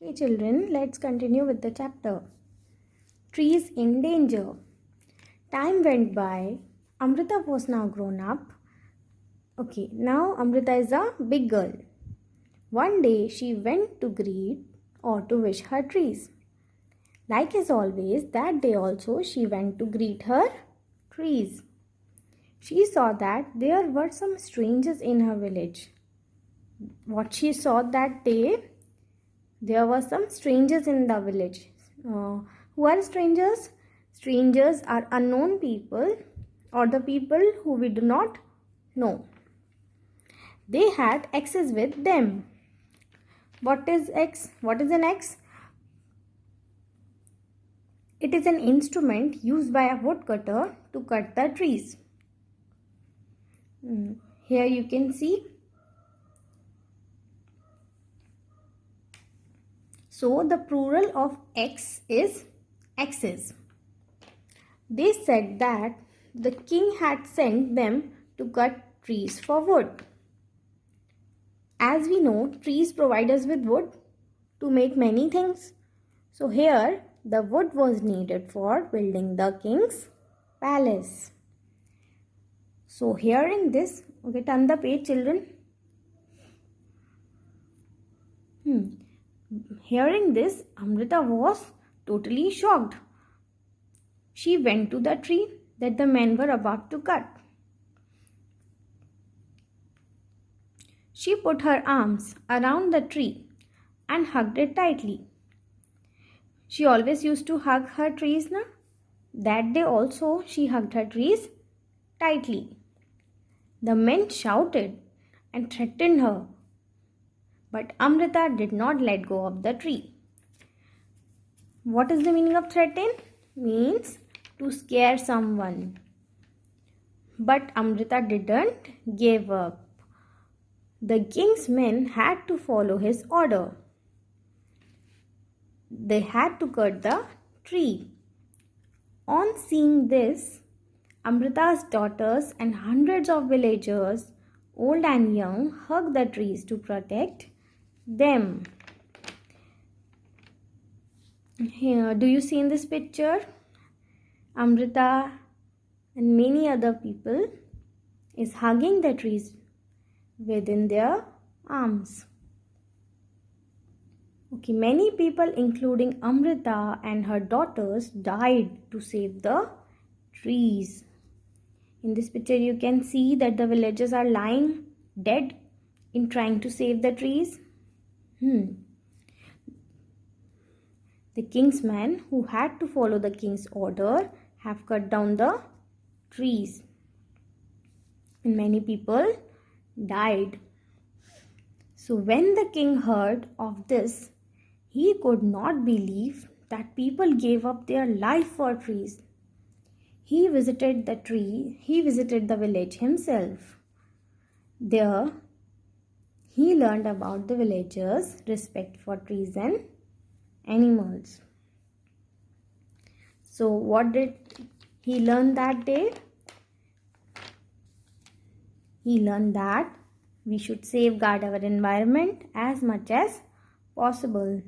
Okay, children, let's continue with the chapter. Trees in danger. Time went by. Amrita was now grown up. Okay, now Amrita is a big girl. One day she went to greet or to wish her trees. Like as always, that day also she went to greet her trees. She saw that there were some strangers in her village. What she saw that day, there were some strangers in the village. Who are strangers? Strangers are unknown people or the people who we do not know. They had axes with them. What is axe? What is an axe? It is an instrument used by a woodcutter to cut the trees. Here you can see. So the plural of axe is axes. They said that the king had sent them to cut trees for wood. As we know, trees provide us with wood to make many things. So here the wood was needed for building the king's palace. So hearing this, okay, turn the page, children. Hearing this, Amrita was totally shocked. She went to the tree that the men were about to cut. She put her arms around the tree and hugged it tightly. She always used to hug her trees, na? That day also she hugged her trees tightly. The men shouted and threatened her, but Amrita did not let go of the tree. What is the meaning of threaten? Means to scare someone. But Amrita didn't give up. The king's men had to follow his order. They had to cut the tree. On seeing this, Amrita's daughters and hundreds of villagers, old and young, hugged the trees to protect them. Here, do you see in this picture? Amrita and many other people is hugging the trees within their arms. Okay, many people including Amrita and her daughters died to save the trees. In this picture you can see that the villagers are lying dead in trying to save the trees. The king's men who had to follow the king's order have cut down the trees. And many people died. So when the king heard of this, he could not believe that people gave up their life for trees. He visited the village himself. There, he learned about the villagers' respect for trees and animals. So what did he learn that day? He learned that we should safeguard our environment as much as possible.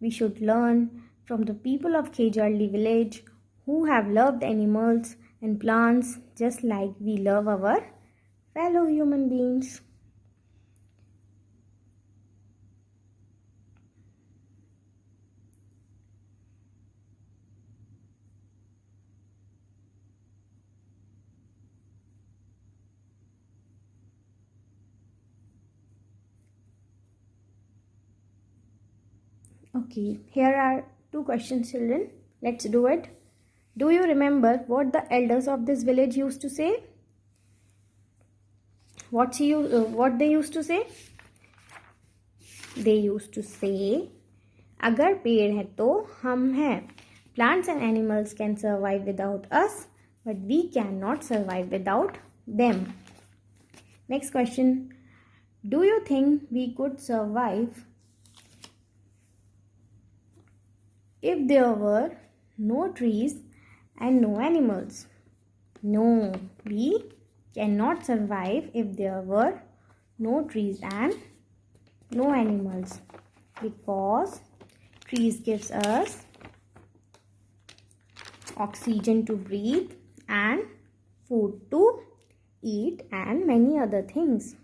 We should learn from the people of Khejalli village who have loved animals and plants just like we love our fellow human beings. Okay, here are two questions, children. Let's do it. Do you remember what the elders of this village used to say? What they used to say? They used to say, "Agar पेड़ है तो हम हैं." Plants and animals can survive without us, but we cannot survive without them. Next question. Do you think we could survive if there were no trees and no animals? No, we cannot survive if there were no trees and no animals, because Trees gives us oxygen to breathe and food to eat and many other things.